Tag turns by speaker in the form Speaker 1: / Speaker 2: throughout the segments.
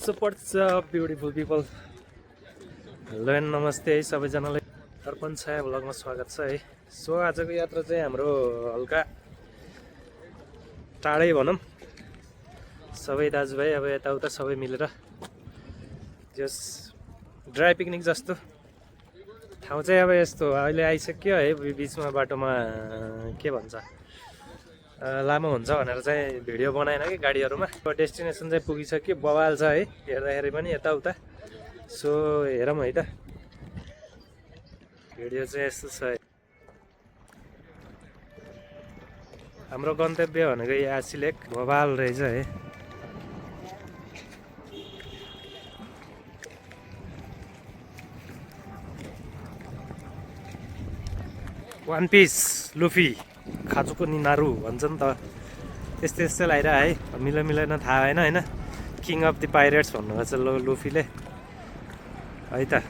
Speaker 1: So what's up beautiful people. Hello and नमस्ते है सबैजनालाई अर्पण छाया भ्लगमा स्वागत छ है। सो आजको यात्रा चाहिँ हाम्रो हल्का टाढै भनौँ, सबै दाजुभाइ अब यताउता सबै मिलेर जस ड्राई पिकनिक जस्तो ठाउँ चाहिँ अब यस्तो अहिले आइसक्यो है। बिचमा बाटोमा के भन्छ लामो हुन्छ भनेर चाहिँ भिडियो बनाएन कि गाडीहरूमा। डेस्टिनेसन चाहिँ पुगिसक्यो, बवाल छ है हेर्दाखेरि पनि यताउता। सो हेरौँ है त, भिडियो चाहिँ यस्तो छ है। हाम्रो गन्तव्य भनेको यो आसी लेक बवाल रहेछ है। वान पिस लुफी खाजुको निनारु भन्छ नि त, त्यस्तै त्यस्तै लगाइरह है। मिलेन थाहा भएन होइन। किङ अफ द पाइरेट्स भन्नुभएको छ लुफीले है त।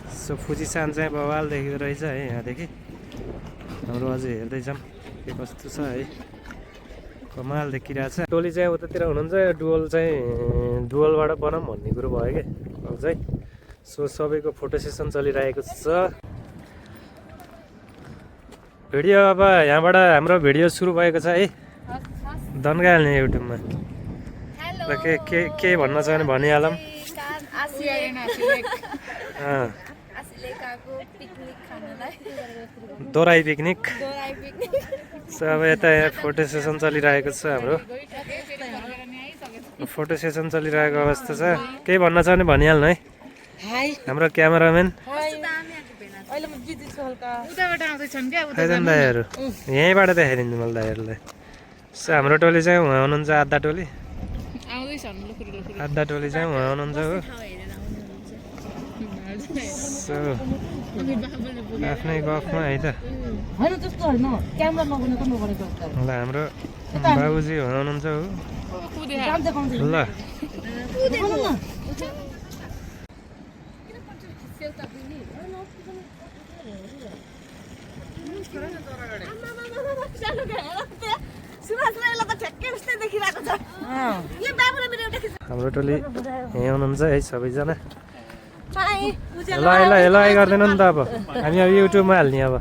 Speaker 1: सो फुजिसान चाहिँ बवाल देखेको रहेछ है यहाँदेखि। हाम्रो अझै हेर्दै जाऊँ के कस्तो छ है, कमाल देखिरहेछ। टोली चाहिँ उतातिर हुनुहुन्छ, डुवल चाहिँ डुवलबाट बनाऊँ भन्ने कुरो भयो कि अझै। सो सबैको फोटो सेसन चलिरहेको छ। भिडियो अब यहाँबाट हाम्रो भिडियो सुरु भएको छ है। दन्गाइहाल्ने युट्युबमा र के भन्न छ भने भनिहालौँ। दोराई पिकनिक। सो अब यता फोटो सेसन चलिरहेको छ हाम्रो। फोटो सेसन चलिरहेको अवस्था छ। केही भन्न छ भने भनिहाल्नु है हाम्रो क्यामेराम्यान। दाइहरू यहीँबाट देखाइदिन्छु मैले दाइहरूलाई। सो हाम्रो टोली चाहिँ उहाँ हुनुहुन्छ, आधा टोली चाहिँ उहाँ हुनुहुन्छ हो। सो आफ्नै गफमा है त। ल हाम्रो बाबुजी उहाँ हुनुहुन्छ हो। ल हाम्रो टोली यहीँ हुनुहुन्छ है सबैजना। हेलो आइ ल, हेलो आइ गर्दैन नि त। अब हामी अब युट्युबमा हाल्ने अब।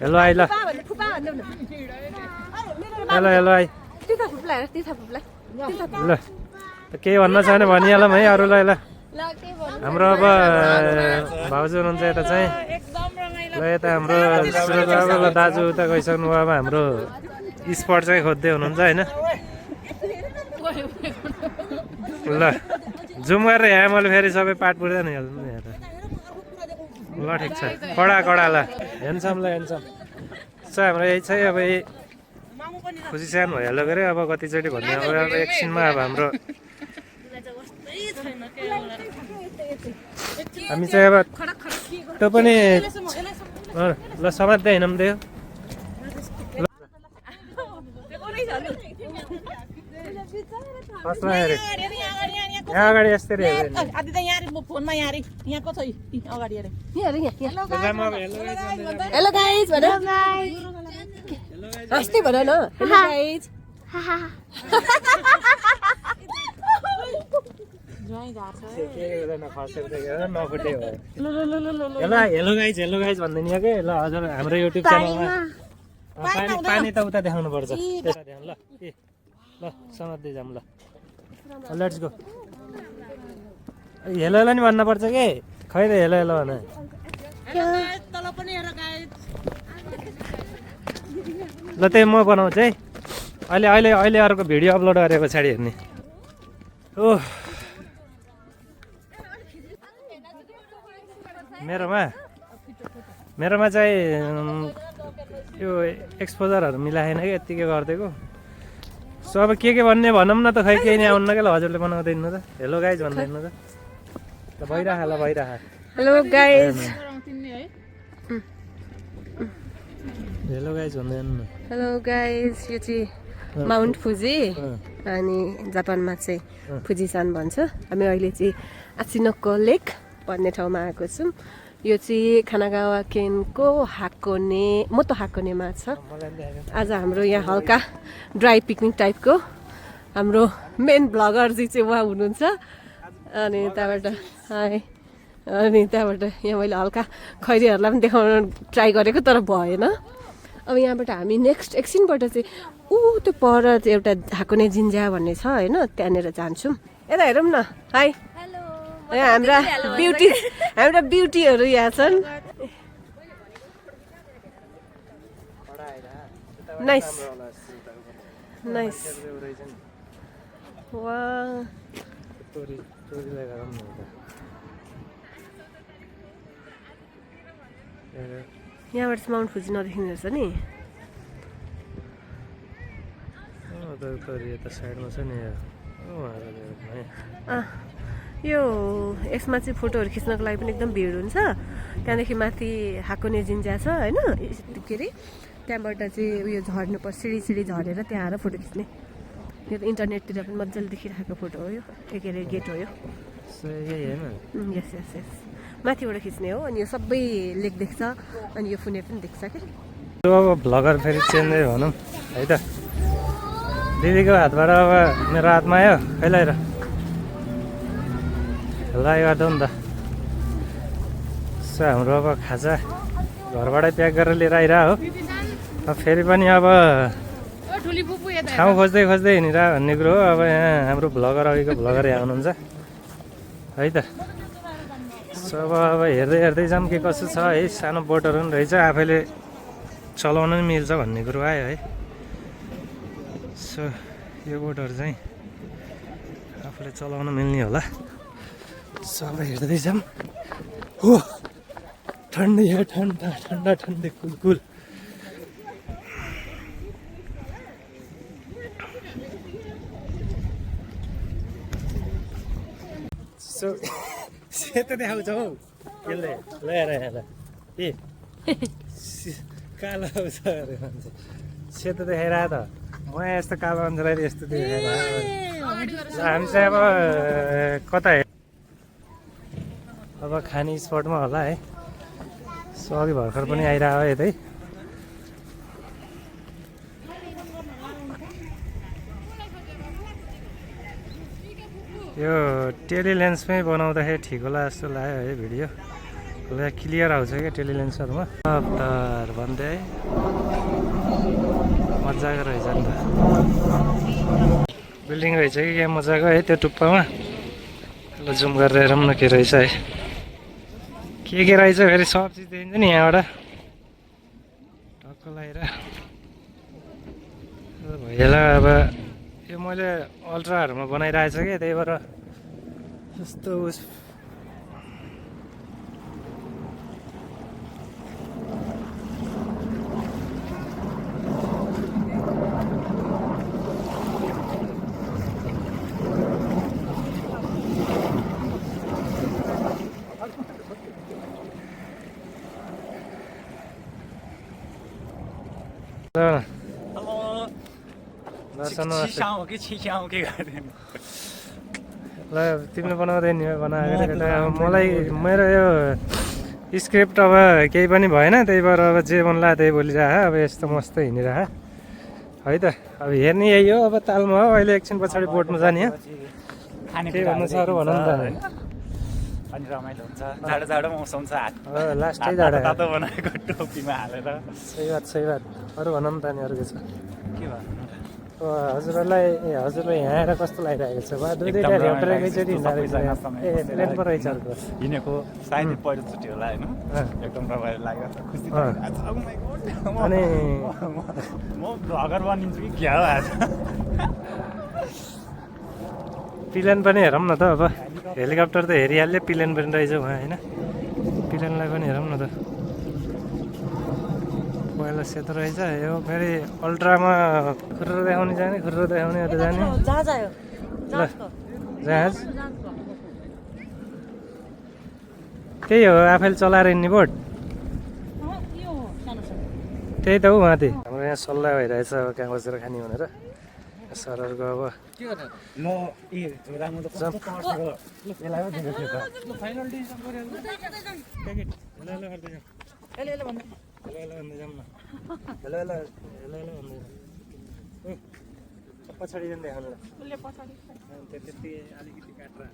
Speaker 1: हेलो आइ ल, हेलो हेलो आइ ल। केही भन्न छ भने भनिहालौँ है अरूलाई। ल हाम्रो अब भाउजू हुनुहुन्छ यता चाहिँ। ल यता हाम्रो सुरज ल दाजु उता गइसक्नु भयो। अब हाम्रो स्पट चाहिँ खोज्दै हुनुहुन्छ होइन। ल जुम गरेर यहाँ मैले फेरि सबै पाठ पुर्दैन हेर्नु यहाँ त। ल ठिक छ, कडा ल हेर्छौँ ल हेर्छौँ। सो हाम्रो यही छ अब। यही खुसी सानो भइहाल्यो के अरे। अब कतिचोटि भन्ने अब एकछिनमा अब हाम्रो हामी चाहिँ अब त्यो पनि ल समात्दै हिँडौँ त्यो। यहाँ अगाडि यस्तरी
Speaker 2: हेलो गाइज भन अस्ति भन न। हेलो गाइज
Speaker 1: हेलो गाइज भन्दैन यहाँ के। ल हजुर हाम्रो युट्युब च्यानलमा पानी त उता देखाउनु पर्छ। ल ल समात्दै जाऊँ। ल लेट्स गो। हेलो हेलो नि भन्न पर्छ कि खै त हेलो हेलो भन। ल त्यही म बनाउँछु है अहिले अर्को भिडियो अपलोड गरे पछाडि हेर्ने। ओह मेरोमा मेरोमा चाहिँ यो एक्सपोजरहरू मिलाएन कि यत्तिकै गरिदिएको। सो अब के भन्ने भनौँ न त, खै केही नै आउन्न क्या। ल हजुरले बनाउँदैन त, हेलो गाइज भन्दैन त। ल भइरह ल भइरह।
Speaker 2: Hello guys.
Speaker 1: हेलो गाइज भन्दैन न।
Speaker 2: हेलो गाइज, यो चाहिँ माउन्ट फुजी अनि जापानमा चाहिँ फुजिसान भन्छ। हामी अहिले चाहिँ आसिनोको लेक भन्ने ठाउँमा आएको छौँ। यो चाहिँ खानागावा केनको मोतो हाकोनेमा छ। आज हाम्रो यहाँ हल्का ड्राई पिकनिक टाइपको हाम्रो मेन ब्लगरजी चाहिँ उहाँ हुनुहुन्छ। अनि त्यहाँबाट यहाँ मैले हल्का खैरीहरूलाई पनि देखाउन ट्राई गरेको तर भएन। अब यहाँबाट हामी नेक्स्ट एकछिनबाट चाहिँ त्यो पर चाहिँ एउटा हाकोने जिन्जा भन्ने छ होइन, त्यहाँनिर जान्छौँ। यता हेरौँ न। हाई, हाम्रा ब्युटीहरू यहाँ छन्। Nice nice. वा यहाँबाट चाहिँ माउन्ट फुजी नदेखिने रहेछ नि। यो यसमा चाहिँ फोटोहरू खिच्नको लागि पनि एकदम भिड हुन्छ। त्यहाँदेखि माथि हाकोने जिन्जा छ होइन, के अरे त्यहाँबाट चाहिँ उयो झर्नुपर्छ, सिँढी झरेर त्यहाँ आएर फोटो खिच्ने। यो त इन्टरनेटतिर पनि मजाले देखिरहेको फोटो हो यो, के अरे गेट हो यो। यस यस यस, माथिबाट खिच्ने हो। अनि यो सबै लेक देख्छ अनि यो फुने पनि देख्छ क्या।
Speaker 1: अब भ्लगर फेरि चेन्जै भनौँ है त। दिदीको हातबाट अब मेरो हातमा आयो, खैलाई र लाइ गर्दा नि त। सो हाम्रो अब खाजा घरबाटै प्याक गरेर लिएर आइरह हो। अब फेरि पनि अब ठाउँ खोज्दै हिँडिरह भन्ने कुरो हो। अब यहाँ हाम्रो भ्लगर अघिको भ्लगर यहाँ हुनुहुन्छ है त। सो अब हेर्दै जाऊँ के कसो छ है। सानो बोटहरू पनि रहेछ, आफैले चलाउन पनि मिल्छ भन्ने कुरो आयो है। सो यो बोटहरू चाहिँ आफूले चलाउन मिल्ने होला। सो अब हेर्दै जाऊँ। हो ठन्डै हो, ठन्डा कुल। सो सेतो देखाउँछ हौ यसले, ल्याएर यहाँलाई ए कालो आउँछ अरे भन्छ। सेतो देखाइरह त, म यस्तो कालो मान्छेलाई यस्तो देखाएर। हामी चाहिँ अब कता अब खाने स्पटमा होला है। सो अघि भर्खर पनि आइरह यतै। यो टेलिलेन्समै बनाउँदाखेरि ठिक होला जस्तो लाग्यो है भिडियो। क्लियर आउँछ क्या टेलिलेन्सहरूमा। अवतार भन्दै है, मजाको रहेछ नि त। बिल्डिङ रहेछ कि क्या मजाको है त्यो टुप्पामा। ल जुम गरेर हेरौँ न के रहेछ है। के रहेछ फेरि सब चिज देखिन्छ नि यहाँबाट टक्क लगाएर। भैयालाई अब यो मैले अल्ट्राहरूमा बनाइरहेछ क्या, त्यही भएर जस्तो उस ल तिमीले बनाउँदै नि बनाएर। अब मलाई मेरो यो स्क्रिप्ट अब केही पनि भएन, त्यही भएर अब जे मन लाग्यो त्यही बोलिरह। अब यस्तो मस्त हिँडिरह है त। अब हेर्ने यही हो। अब तालमा हो अहिले, एकछिन पछाडि बोटमा जाने हो। के भन्नु छ अरू भनौँ न त।
Speaker 3: अनि रमाइलो हुन्छ, जाडो मौसम छ।
Speaker 1: लास्टै जाडो
Speaker 3: तातो बनाएको टोपीमा हालेर।
Speaker 1: सही बात। अरू भनौँ न त नि, अरू के छ?
Speaker 3: के भन्नु
Speaker 1: हजुरलाई यहाँ आएर कस्तो लागिरहेको छ? दुई दुईवटा हेक्टर एकैचोटि हिँड्दा रहेछ। ए प्लेन पो रहेछ अर्को
Speaker 3: हिँडेको सायद पहिलोचोटि होला होइन, एकदम रमाइलो लाग्यो, खुसी।
Speaker 1: अनि
Speaker 3: म भ्लगर बनिन्छु कि क्या हो आज।
Speaker 1: प्लेन पनि हेरौँ न त। अब हेलिकप्टर त हेरिहाल्यो, प्लेन पनि रहेछ उहाँ होइन। प्लेनलाई पनि हेरौँ न त। पहिला सेतो रहेछ यो फेरि अल्ट्रामा खुर्रो देखाउने जाने खुर्रो देखाउने यता जाने ल जहाज त्यही हो आफैले चलाएर हिँड्ने बोट त्यही त हो माथि हाम्रो यहाँ सल्लाह भइरहेछ अब कहाँ बसेर खाने भनेर सरहरूको अब
Speaker 3: म राम्रो त यसलाई पो दिएको थियो त फाइनल डिसिसन
Speaker 1: पछाडि जाने देखाउनु त्यति अलिकति काटेर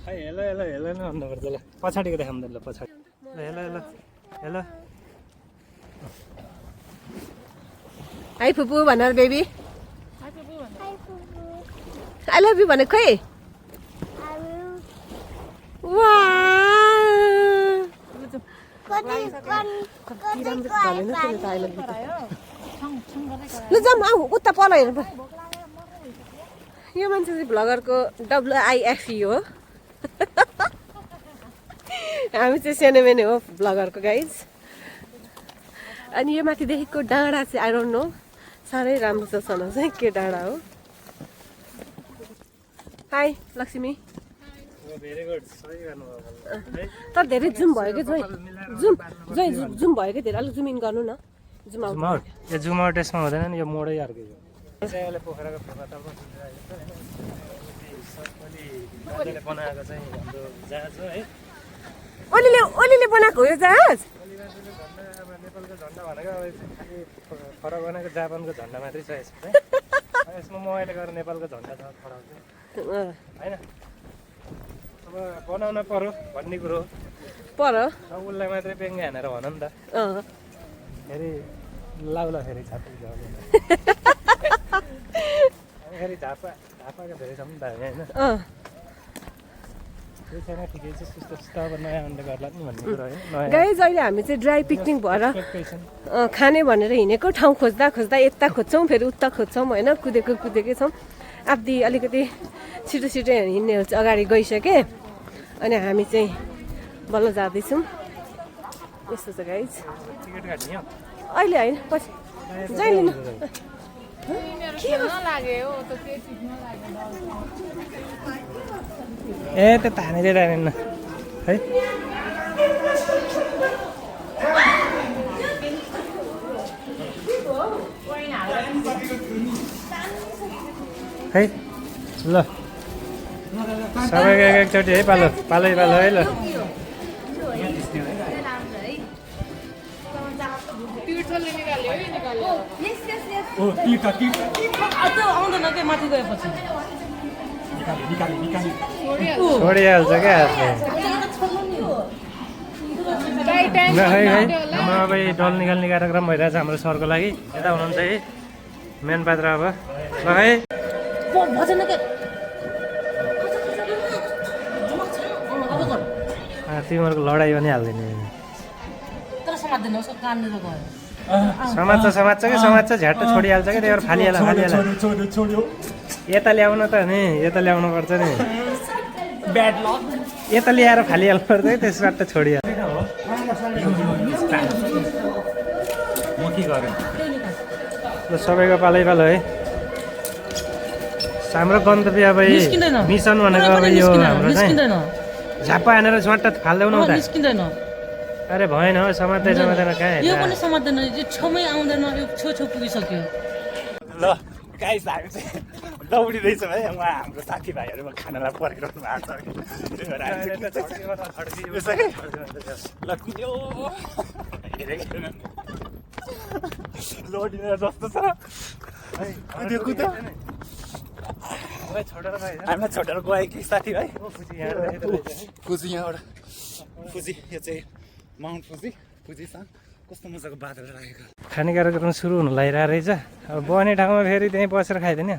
Speaker 1: खै हेलो हेलो हेलो नै भन्नुपर्छ ल पछाडिको देखाउँदैन ल पछाडि ल हेलो हेलो हेलो
Speaker 2: हाई फुपू भनेर बेबी आई लभ यु भनेको खै ल जाऊँ आऊ उता पर हेर्नु यो मान्छे चाहिँ भ्लगरको WIFE हो हामी चाहिँ सेनेमेने हो भ्लगरको गाइज अनि यो माथिदेखिको डाँडा चाहिँ आई डोन्ट नो साह्रै राम्रो छ सन चाहिँ के डाँडा हो हाई लक्ष्मी
Speaker 1: भेरी गुड सही गर्नुभयो
Speaker 2: तर धेरै जुम भयो कि जोइ जुम भयो कि धेरै अलिक जुम इन गर्नु न जुम आउट
Speaker 1: यो जुम आउट यसमा हुँदैन नि यो मोडै अर्कै हो अहिले पोखराको फेवाताल बनाएको चाहिँ हाम्रो जहाज हो है
Speaker 2: ओलीले बनाएको हो यो जहाज
Speaker 1: नेपालको झन्डा भनेको अब खालि फरक बनाएको जापानको झन्डा मात्रै छ यसमा यसमा म अहिले गएर नेपालको झन्डा फराउँछु होइन अब बनाउन पर्यो भन्ने कुरो
Speaker 2: पर
Speaker 1: अब उसलाई मात्रै पेङ्गे हानेर भन नि त फेरि लाउला फेरि छापी फेरि झापाको धेरै छ नि त होइन त्यो छैन ठिकै छ सुस्त अब नयाँ अन्डा गर्ला नि भन्ने कुरो होइन
Speaker 2: गाइज अहिले हामी चाहिँ ड्राई पिकनिक भएर खाने भनेर हिँडेको ठाउँ खोज्दा खोज्दा यता खोज्छौँ फेरि उता खोज्छौँ होइन कुदेकै छौँ आब्दी अलिकति छिटो हिँड्नेहरू चाहिँ अगाडि गइसके अनि हामी चाहिँ बल्ल जाँदैछौँ यस्तो छ गाइज
Speaker 1: टिकट काट्ने
Speaker 2: अहिले होइन पछि जहिले न
Speaker 1: ए त्यो तानेरै जानेन है है ल सबैको एकचोटि है पालो है ल छोडिहाल्छ क्या हाम्रो अब डल निकाल्ने कार्यक्रम भइरहेछ हाम्रो सरको लागि यता हुनुहुन्छ है मेन पात्र अब ल है तिमीहरूको लडाइँ पनि हाल्दैन समात्छ कि झ्याट्ट छोडिहाल्छ कि त्यही भएर फालिहाल यता ल्याउन त नि यता ल्याउनु पर्छ नि यता ल्याएर फालिहाल्नु पर्छ कि त्यसबाट छोडिहाल्छ ल सबैको पालै है हाम्रो गन्तव्य अब मिसन भनेको अब यो हाम्रो चाहिँ झापा हानेर झट्ट फाल्दैनौ त अरे भएन हो समात्दैन कहाँ
Speaker 4: यो पनि समात्दैन यो छेउमै आउँदैन यो छेउ पुगिसक्यो
Speaker 3: ल गाइस हामी चाहिँ दौडिँदैछौँ है उहाँ हाम्रो साथीभाइहरू खानालाई पर्खिरहनु भएको छ ल कुद्यो लोडिने जस्तो छ कुद्यो हामीलाई छोडेर गयो कि साथीभाइ फुजी यहाँबाट फुजी यो चाहिँ माउन्ट फुजीसँग कस्तो मजाको बादल राखेको
Speaker 1: खाने कार्यक्रम सुरु हुनु लागिरहेको रहेछ अब बने ठाउँमा फेरि त्यहीँ बसेर खाइदिने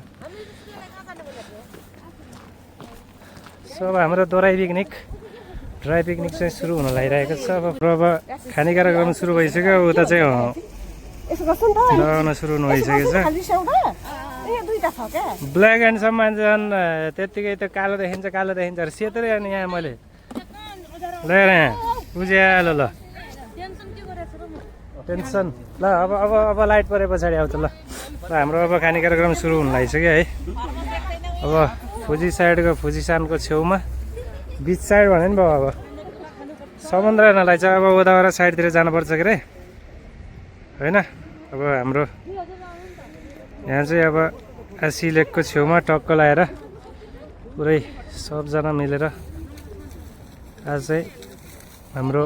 Speaker 1: सो अब हाम्रो दोहोऱ्याइ पिकनिक ड्राई पिकनिक चाहिँ सुरु हुन लागिरहेको छ। अब खाने कार्यक्रम सुरु भइसक्यो। उता चाहिँ लगाउन सुरु हुनु भइसकेको छ। ब्ल्याक एन्ड सम्मान झन् त्यत्तिकै त कालो देखिन्छ र सेतै अनि यहाँ मैले लिएर यहाँ उज्यालो ल टेन्सन ल अब लाइट परे पछाडि आउँछ ल हाम्रो अब खाने कार्यक्रम सुरु हुन लागिसक्यो है। अब फुजी साइडको फुजिसानको छेउमा बिच साइड भन्यो नि बाबु अब समुद्र नलाई चाहिँ अब उदावरा साइडतिर जानुपर्छ के अरे होइन। अब हाम्रो यहाँ चाहिँ अब आसी लेकको छेउमा टक्क लगाएर पुरै सबजना मिलेर आज चाहिँ हाम्रो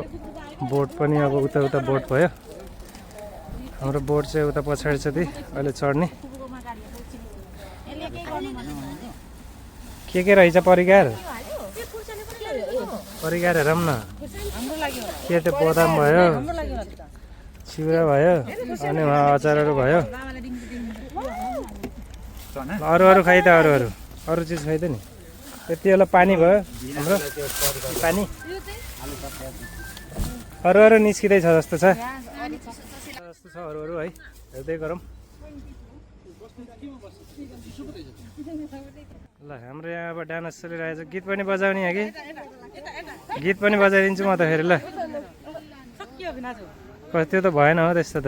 Speaker 1: बोट पनि अब उता बोट भयो। हाम्रो बोट चाहिँ उता पछाडि छ ती अहिले चढ्ने के रहेछ परिकार हेरौँ न के त्यो बदाम भयो चिउरा भयो अनि उहाँ अचारहरू भयो अरू खाइ त अरू चिज खाइ त नि त्यति बेला पानी भयो हाम्रो पानी अरू निस्किँदैछ जस्तो छ अरू है हेर्दै गरौँ ल। हाम्रो यहाँ अब डान्स चलिरहेछ गीत पनि बजाउने यहाँ कि गीत पनि बजाइदिन्छु म त फेरि ल। त्यो त भएन हो त्यस्तो त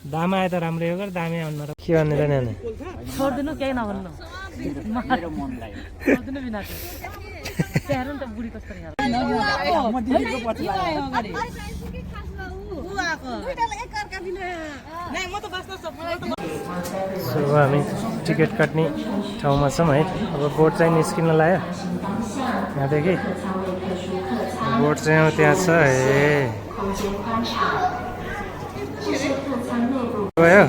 Speaker 1: दामा आयो त राम्रै हो दामी आउनु के भन्ने त नानी
Speaker 4: छोड्दिनु केही नभन्नु
Speaker 1: हामी टिकट काट्ने ठाउँमा छौँ है। अब बोट चाहिँ निस्किन लाग्यो यहाँदेखि बोट चाहिँ त्यहाँ छ गयो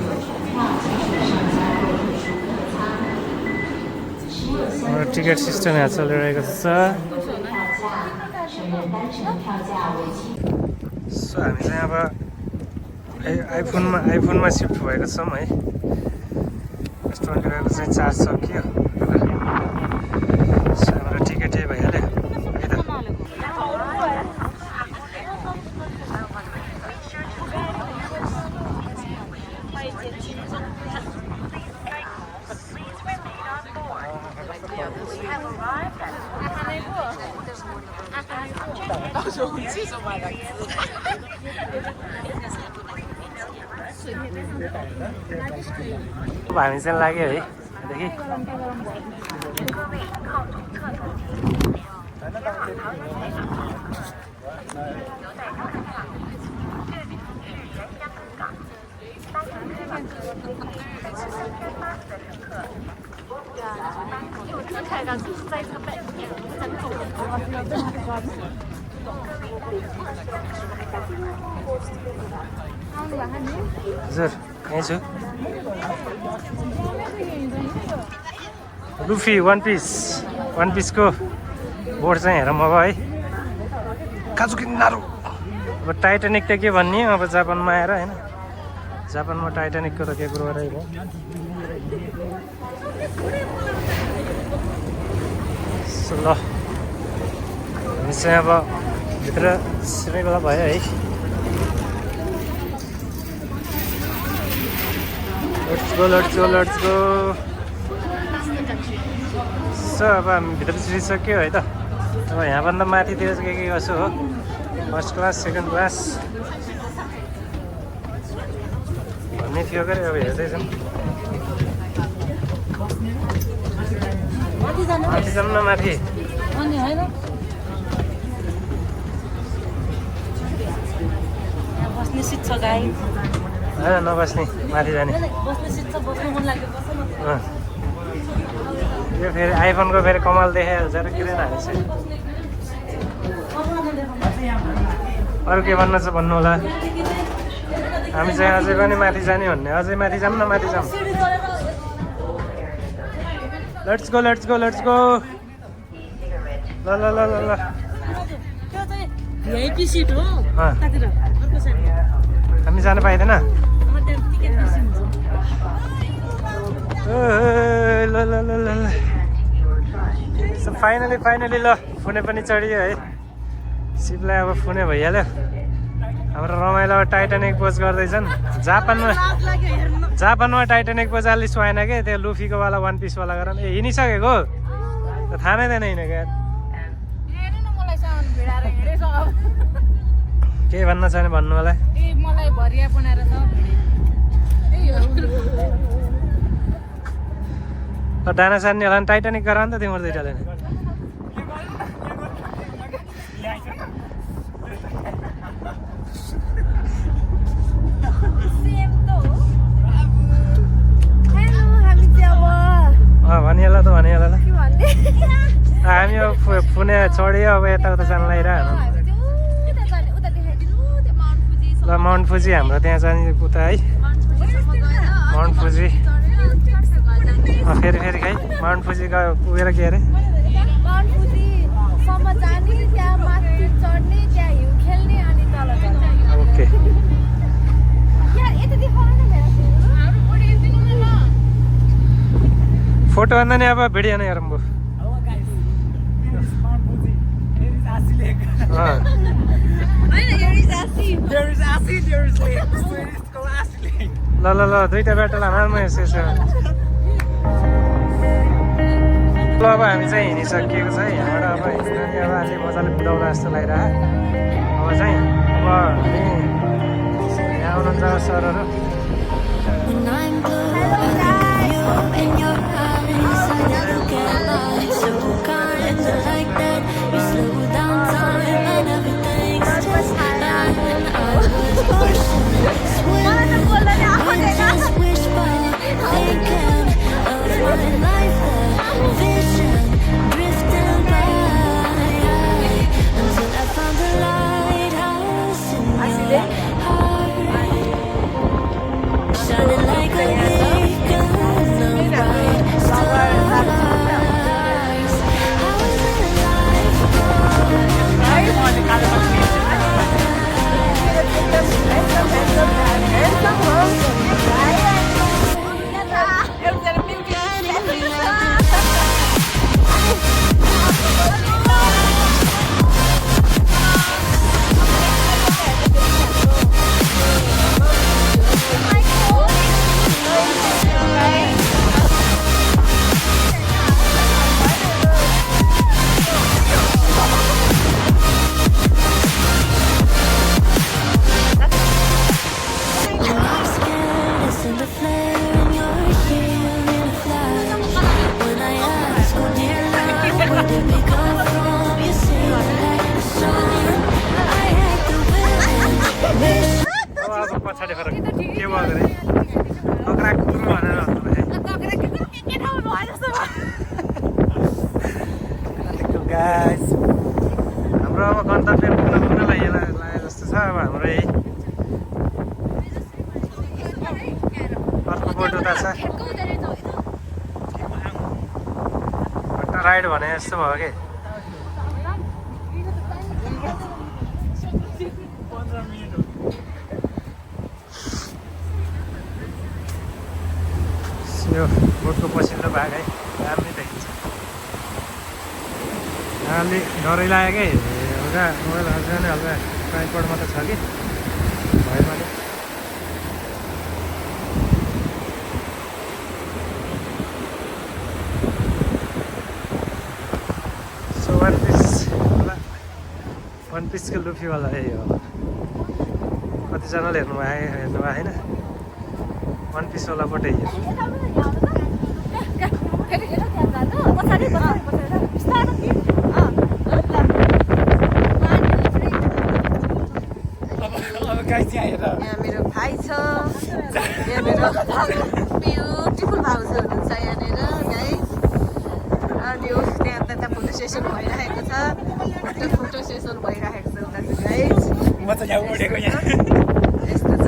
Speaker 1: टिकट सिस्टम यहाँ चलिरहेको छ। सो हामी चाहिँ अब आइफोनमा सिफ्ट भएको छौँ है। रेस्टुरेन्टको चाहिँ चार्ज सकियो हाम्रो टिकटै भइहाल्यो है त। हामी चाहिँ लाग्यो है देखि हजुर यहीँ छु। लुफी वान पिसको बोर्ड चाहिँ हेरौँ अब है। काजुकी नारु अब टाइटानिक त के भन्ने अब जापानमा आएर होइन जापानमा टाइटानिकको त के कुरो रहेको ल हामी चाहिँ अब भित्र छिर्ने बेला भयो है। लेट्स गो सो अब हामी भित्र छिरिसक्यो है त। अब यहाँभन्दा माथितिर चाहिँ के कसो हो फर्स्ट क्लास सेकेन्ड क्लास भन्ने थियो कि अब हेर्दैछौँ माथि जाऊँ न माथि
Speaker 4: बस्ने सिट छ गाई
Speaker 1: होइन नबस्ने माथि जाने
Speaker 4: बस्ने सिट छ बस्नु मन लाग्यो बस्नु
Speaker 1: यो फेरि आइफोनको फेरि कमाल देखाइहाल्छ र किन हाल्छ अरू के भन्न छ भन्नु होला हामी चाहिँ अझै पनि माथि जाने भन्ने अझै माथि जाऊँ न माथि जाऊँ let's go let's go let's go ल ल ल ल ल
Speaker 4: त्यो चाहिँ भिआइपी सिट हो
Speaker 1: अँ।
Speaker 4: कतातिर अर्को साइड
Speaker 1: हामी जान पाइँदैन
Speaker 4: त्यहाँ टिकट बेसी हुन्छ
Speaker 1: ल ल ल ल ल फाइनली फाइनली ल फुने पनि चढियो है शिवलाई अब फुने भइहाल्यो हाम्रो रमाइलो टाइटानिक पोज गर्दैछन् जापानमा टाइटानिक पोज अलि सुहाएन के त्यो लुफीको वाला वान पिसवाला गरेर ए हिँडिसकेको थाहा नै थिएन हिँडेको यार के भन्न छ भने भन्नु होला
Speaker 4: मलाई भरिया बनाएर त
Speaker 1: डाना सार्ने होला नि टाइटानिक गर नि त तिम्रो दुइटाले नै भनिहाल त भनिहाल ल हामी अब फुने चढ्यो अब यताउता जान लागिरह ल माउन्ट फुजी हाम्रो त्यहाँ जाने उता है माउन्ट फुजी फेरि फेरि खै माउन्ट फुजी पुगेर के अरे ओके फोटो भन्दा नि अब भिडियो नै गरौँ ल ल ल दुईटा बाटो लामा यसो यसो ल अब हामी चाहिँ हिँडिसकिएको छ यहाँबाट अब हिँड्न नि अब अलि मजाले कुदाउँदा जस्तो लागिरह अब चाहिँ अब हामी यहाँ आउनुहुन्छ सरहरू पछाडि फरक के भयो अरे कक्रा कुकुर भनेर गाइस हाम्रो अब गन्तव्य पुग्न लागे जस्तो छ अब हाम्रो यही अर्को बोटो त छ राइड भने जस्तो भयो कि यो बोटको पछिल्लो भाग है राम्रै देखिन्छ अलि डरै लाग्यो कि हल्का मोबाइल हल्का नै हल्का ट्राइपड मात्रै छ कि भयो भने सो वान पिसको लुफीवाला यही हो कतिजनाले हेर्नु भयो होइन वान पिसवाला बोटै
Speaker 2: यहाँ मेरो भाइ छ यहाँ मेरो ब्युटिफुल भाउजू हुनुहुन्छ यहाँनिर गाइस अनि त्यहाँ फोटो सेसन भइरहेको छ फोटो सेसन भइरहेको छ उता गाइस
Speaker 3: म चाहिँ यहाँ उडेको यहाँ
Speaker 2: यस्तो छ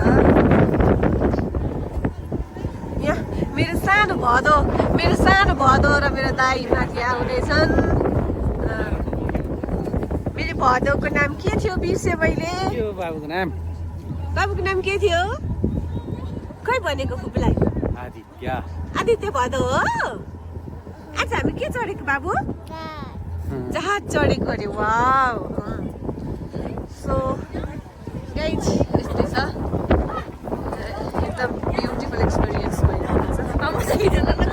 Speaker 2: यहाँ मेरो सानो भदो र मेरो दाइ माथि आउँदैछन् मेरो भदोको नाम के थियो बिर्सेँ मैले
Speaker 3: बाबुको नाम
Speaker 2: के थियो खै भनेको फुपूलाई आदित्य भदो हो आज हामी के चढेको बाबु जहाज चढेको अरे वाउ सो गाइज यस्तै छ एकदम ब्युटिफुल एक्सपिरियन्स भइरहेको छ अब चाहिँ हिँडेर न गएर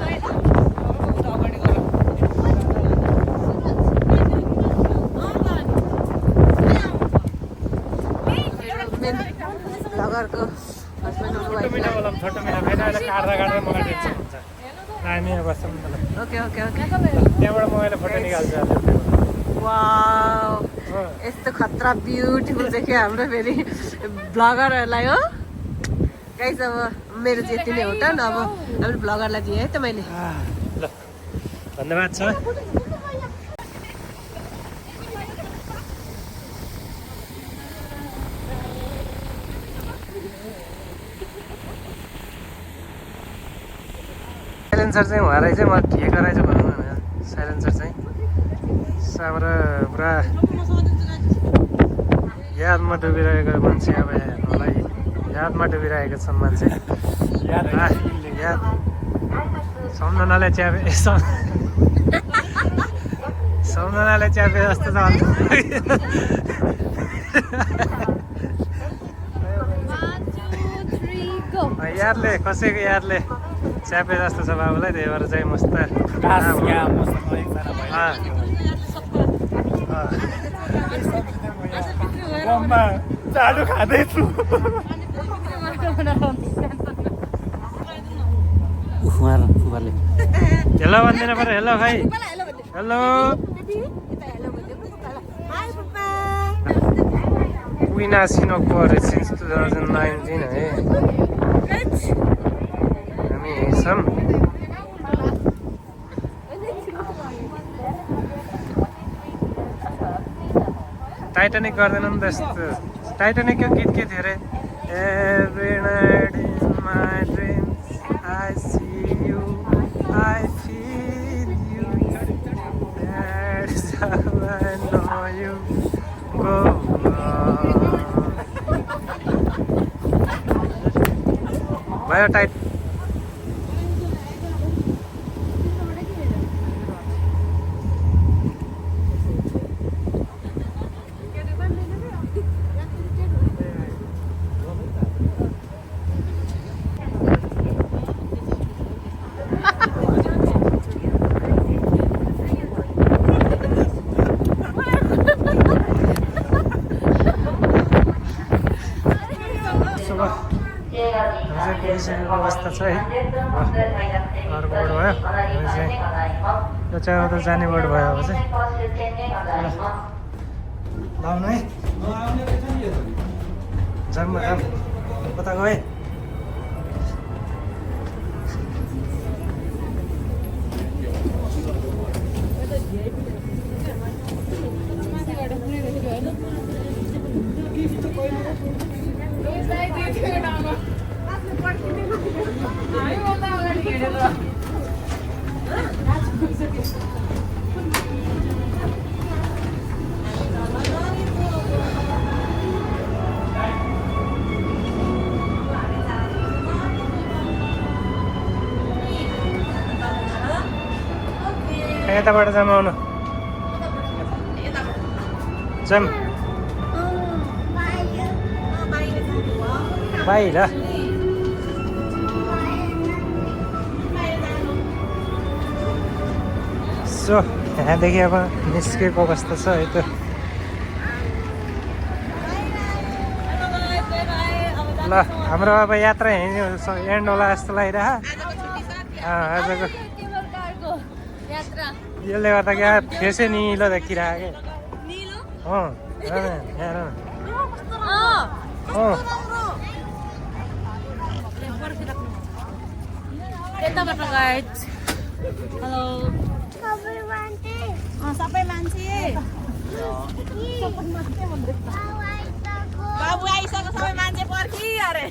Speaker 2: लगरको हस्बेन्ड
Speaker 1: छोटो मिना फेरि अहिले काट्दा मलाई टेन्सन हुन्छ हामी यहाँ बस्छौँ न
Speaker 2: ओके
Speaker 1: त्यहाँबाट म अहिले फोटो निकाल्छु
Speaker 2: वाउ यस्तो खतरा ब्युटिफुल देख्यो हाम्रो फेरि ब्लगरहरूलाई हो गाइस अब मेरो चाहिँ यति नै हो त अब हाम्रो ब्लगरलाई दिएँ है त मैले
Speaker 1: ल धन्यवाद छ साइलेन्सर चाहिँ उहाँ रहेछ म के गराएछ भन्नु न साइलेन्सर चाहिँ हाम्रो पुरा यादमा डुबिरहेको मान्छे अब मलाई यादमा डुबिरहेको छ मान्छे याद सम्झनाले च्यापे सम्झनाले च्यापे जस्तो छ यादले कसैको यादले च्यापे जस्तो छ बाबुलाई त्यही भएर चाहिँ मस्त
Speaker 3: चाडो खाँदैछु
Speaker 1: हेलो भन्दैन पऱ्यो हेलो भाइ हेलो विना सिनोको सिन्स 2019 है हामी छौँ टाइटानिक गर्दैनौँ नि त यस्तो टाइटानिकको गीत के थियो अरे Every night in my dreams I see you, I feel you. That's how I know you go on. भयो टाइट पुगिसकेको अवस्था छ है अर्को बोर्ड भयो हामी चाहिँ यो चाहिँ त जाने बोर्ड भयो अब चाहिँ लाउनु है जाम कता गए यताबाट जाम आउनु जाम बाहिर सो यहाँदेखि अब निस्केको अवस्था छ है त ल हाम्रो अब यात्रा एन्ड होला जस्तो लागिरह आजको यसले गर्दा क्या फेसै निलो देखिरहेको
Speaker 4: सबै मान्छे
Speaker 5: बाबु आइसक्यो सबै मान्छे पर्खी अरे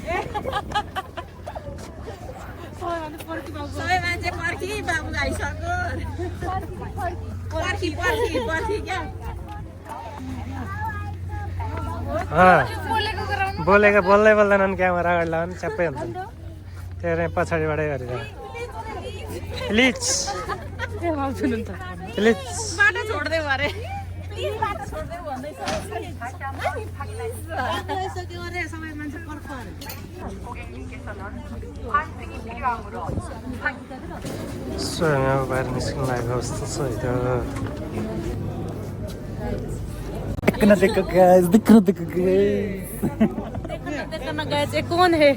Speaker 5: सबै मान्छे पर्खी बाबु आइसक्यो पर्खी पर्खी पर्खी क्या
Speaker 1: बोलेको बोल्दै बोल्दैनन् क्यामेरा अगाडि लगाउनु नि च्याप्पै हुन्छ त्यही पछाडिबाटै गरेर प्लिज प्लिज
Speaker 5: बाटो छोड्दै अरे प्लिज बाटो छोड्दै भन्दैछ आइसक्यो अरे सबै मान्छे पर्ख अरे
Speaker 1: यहाँ बाहिर निस्किनु लागेको अवस्था छ
Speaker 3: देखो गाइस देखो गाइस
Speaker 5: देखना गए थे कौन है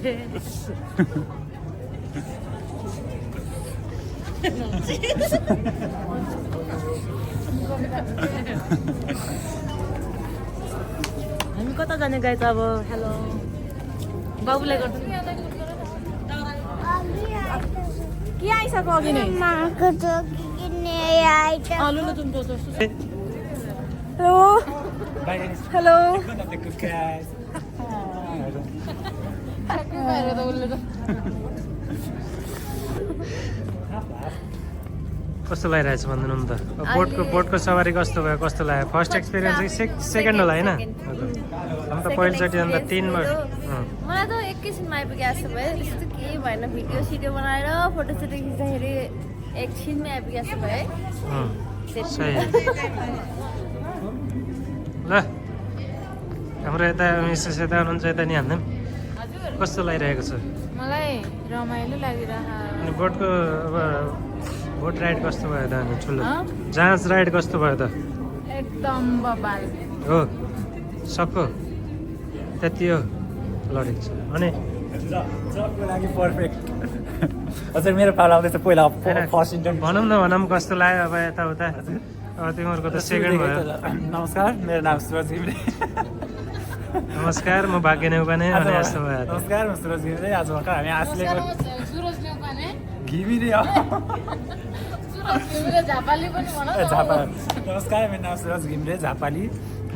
Speaker 5: हामी कता जाने गए त अब हेलो बाबुले गर्नु के आइसक्यो अघि नै लुलु तुमको
Speaker 2: हेलो हेलो
Speaker 3: देखो गाइस
Speaker 1: कस्तो लागिरहेछ भन्नु नि त बोटको सवारी कस्तो भयो कस्तो लाग्यो फर्स्ट एक्सपिरियन्स सेकेन्ड होला होइन हम त पहिलोचोटि अन्त 3
Speaker 6: मलाई त एकैछिनमा आइपुगे जस्तो भयो त्यस्तो केही भएन भिडियो सिडियो बनाएर फोटोसोटो खिच्दाखेरि एकछिनमै आइपुगे जस्तो भयो
Speaker 1: सही ल हाम्रो यता मिसेस यता हुनुहुन्छ यता नि हान्दैम कस्तो लागिरहेको छ
Speaker 6: मलाई रमाइलो लागिरहेको
Speaker 1: अनि बोटको अब बोट राइड कस्तो भयो त अनि ठुलो जहाज राइड कस्तो भयो त
Speaker 6: एकदम बबाल
Speaker 1: हो सक्यो त्यति हो लडेको छ अनि
Speaker 3: जबको लागि पर्फेक्ट हजुर मेरो पालो आउँदैछ पहिला फर्स्ट इन्टरभ्यू
Speaker 1: भनौँ कस्तो लाग्यो अब यताउता अब तिमीहरूको त सेकेन्ड भयो
Speaker 3: नमस्कार मेरो नाम सुरज घिमिरे
Speaker 1: नमस्कार म भाग्य नेउपाने अनि यस्तो भयो त
Speaker 3: नमस्कार म सुरज घिमिरे आज भर्खर हामी आश्लेको
Speaker 6: सुरज न्यौपाने
Speaker 3: घिमिरे
Speaker 6: झापाली पनि भन
Speaker 3: झापा नमस्कार मेरो नाम सुरज घिमिरे झापाली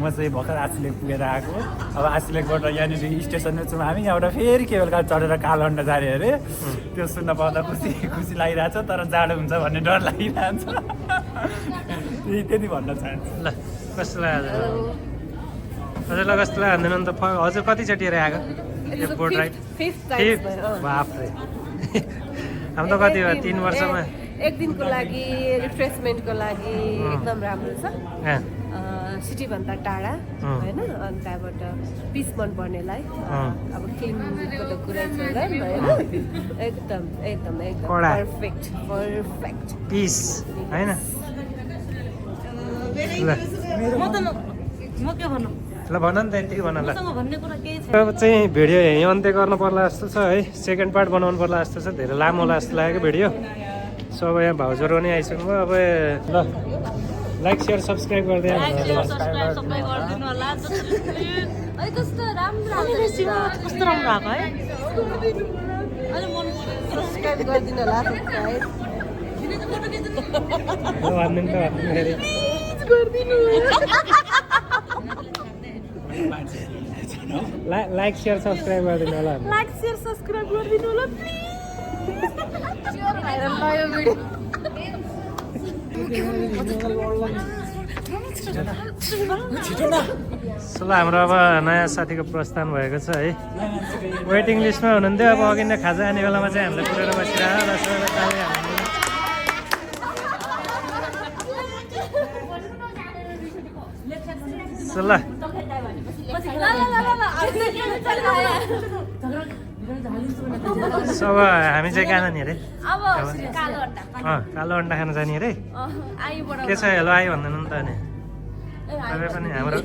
Speaker 3: म चाहिँ भर्खर आश्लेक पुगेर आएको अब आश्लेकबाट यहाँनिर स्टेसनमा छौँ हामी यहाँबाट फेरि केबल कार चढेर कालोअण्डा जाने अरे त्यो सुन्न पाउँदा खुसी लागिरहेछ तर जाडो हुन्छ भन्ने डर लागिरहन्छ त्यति भन्न चाहन्छु
Speaker 1: ल कस्तो लाग्यो हजुरलाई कस्तो लाग्यो भन्दैन नि त हजुर कतिचोटि आएको यो बोट राइड बाफ्रे हामी त कति भयो 3 वर्षमा
Speaker 2: एक दिनको लागि रिफ्रेसमेन्टको लागि एकदम राम्रो छ सिटीभन्दा टाढा होइन अनि त्यहाँबाट पिस मनपर्नेलाई अब क्लिनको त कुरै छैन होइन एकदम एकदम एकदम पर्फेक्ट पर्फेक्ट
Speaker 1: पिस होइन ल
Speaker 4: म के भन्नु
Speaker 1: ल भन नि त यतिकै भन ल
Speaker 4: मसँग भन्ने कुरा केही छैन
Speaker 1: अब चाहिँ भिडियो यहीँ अन्त्य गर्नु पर्ला जस्तो छ है सेकेन्ड पार्ट बनाउनु पर्ला जस्तो छ धेरै लामो होला जस्तो लागेको भिडियो सो अब यहाँ भाउजूहरू नि आइसक्नु भयो अब ल लाइक सेयर सब्सक्राइब गर्दै
Speaker 4: सब्सक्राइब सबै गरिदिनु होला
Speaker 6: कस्तो राम्रो
Speaker 4: कस्तो राम्रो आएको है अहिले मन
Speaker 2: सब्सक्राइब गरिदिनु होला सब्सक्राइब
Speaker 1: भनिदिनु त फेरि लाइक सेयर सब्सक्राइब गरिदिनु होला
Speaker 2: लाइक सेयर सब्सक्राइब गरिदिनु होला प्लिज भाइरल भयो भिडियो
Speaker 1: सो ल हाम्रो अब नयाँ साथीको प्रस्थान भएको छ है वेटिङ लिस्टमा हुनुहुन्थ्यो अब अघि नै खाजा आने बेलामा चाहिँ हामीले पुरेर बसिरहेको र सबैलाई ताली हाल्नु सो ल सो अब हामी चाहिँ कहाँ जाने अरे कालो अन्डा खान जाने अरे के छ हेलो आयो भन्दैन नि त अनि तपाईँ पनि हाम्रो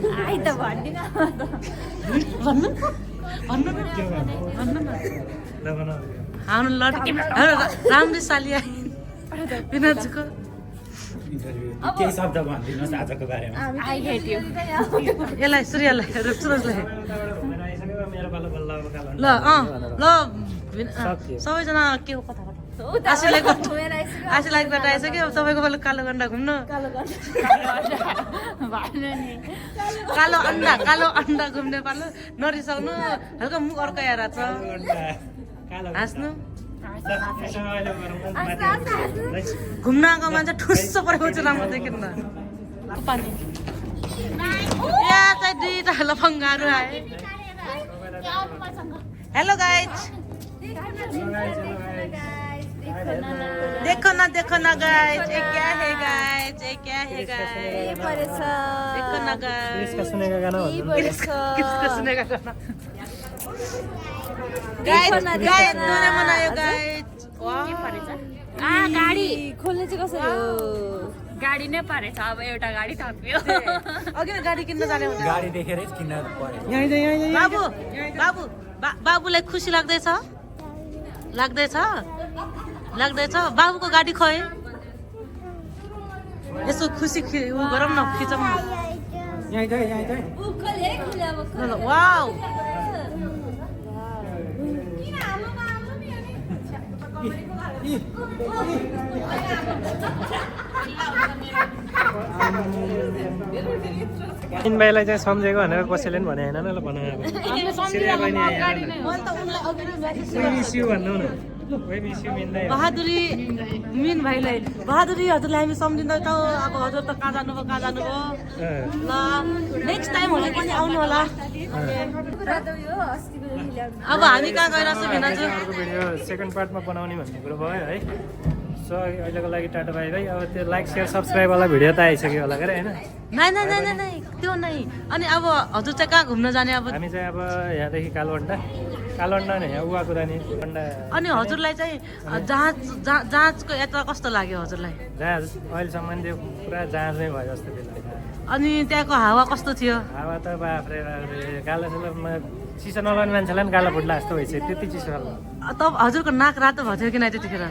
Speaker 1: ल बनाऊ
Speaker 4: हाम्रो लड्की राम्रो साली बिनाजुको
Speaker 3: केही शब्द भनिदिनुहोस् आजको बारेमा
Speaker 4: यसलाई सूर्यलाई सुरजलाई
Speaker 1: मेरो पालो बल्ल अब कालो
Speaker 4: ल ल सबैजना के हो कथा
Speaker 5: आशीलाई आइसक्यो अब तपाईँको पालो कालो गण्डा घुम्नु कालो अन्डा घुम्ने पालो नरिसाउनु हल्का मुख अर्काएर छ हाँस्नु घुम्न आएको मान्छे ठुस्सो परेको राम्रो देख्नु पानी यहाँ चाहिँ दुईवटा लफङ्गाहरू आए हेलो गाइज देखो ना गाइज ये क्या है गाइज देखो ना गाइज
Speaker 1: इसका सुनेगा गाना हो
Speaker 5: किसका सुनेगा गाना गाइज दोने मनायो गाइज
Speaker 6: गाडी खोल्ने चाहिँ कसरी हो गाडी नै पारेछ अब एउटा गाडी थप्यो
Speaker 5: अघि नै गाडी किन्न जाने हुन्छ
Speaker 3: गाडी देखेरै किन्न पर्यो
Speaker 5: बाबुलाई खुसी लाग्दैछ बाबुको गाडी खोए यसो खुसी उ गरौँ न खिचौँ न वाउ
Speaker 1: भाइलाई चाहिँ सम्झेको भनेर कसैले पनि भने होइन ल भन
Speaker 5: बहादुरी मिन भाइलाई बहादुरी हजुरलाई हामी सम्झिँदै त अब हजुर त कहाँ जानुभयो ल नेक्स्ट टाइम होला पनि आउनु होला अब हामी कहाँ गइरहेछौँ भिनाजु
Speaker 1: अर्को भिडियो सेकेन्ड पार्टमा बनाउने भन्ने कुरो भयो है सो अहिलेको लागि टाटा बाई भाइ अब त्यो लाइक सेयर सब्सक्राइब वाला भिडियो त आइसक्यो होला के होइन
Speaker 5: नै त्यो नै अनि अब हजुर चाहिँ कहाँ घुम्न जाने अब
Speaker 1: हामी चाहिँ अब यहाँदेखि कालोअन्डा नै यहाँ उहाँ कुदानी अन्डा
Speaker 5: अनि हजुरलाई चाहिँ जहाजको यात्रा कस्तो लाग्यो हजुरलाई
Speaker 1: जहाज अहिलेसम्म त्यो पुरा जहाज नै भयो जस्तो फिल लाग्यो
Speaker 5: अनि त्यहाँको हावा कस्तो थियो
Speaker 1: हावा त बाफ्रे कालो सुलमा चिसो नलाउने मान्छेलाई पनि गाला फुट्ला जस्तो भइसक्यो त्यति चिसो खालको
Speaker 5: त हजुरको नाक रातो भएको थियो कि नै त्यतिखेर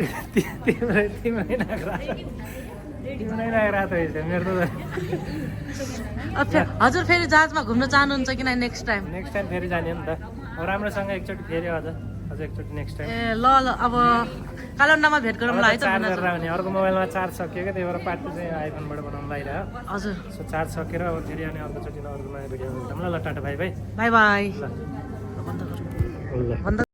Speaker 1: तिम्रै नाक रातो भइसक्यो मेरो त
Speaker 5: हजुर फेरि जहाजमा घुम्न चाहनुहुन्छ कि नै नेक्स्ट टाइम
Speaker 1: फेरि जाने हो नि त अब राम्रोसँग एकचोटि फेरि अझ एकचोटि नेक्स्ट टाइम
Speaker 5: ए ल अब कालोन्डामा भेट गरौँ ल है त
Speaker 1: चार्ज गरेर आउने अर्को मोबाइलमा चार्ज सकियो क्या त्यही भएर पार्टी चाहिँ आइफोनबाट बनाउनु लागिरह्यो
Speaker 5: हजुर
Speaker 1: सो चार्ज सकेर अब फेरि अनि अर्कोचोटि अर्को नयाँ भिडियो भेटौँ ल टाटा भाइ भाइ
Speaker 5: बाई बाई
Speaker 1: ल
Speaker 5: बन्द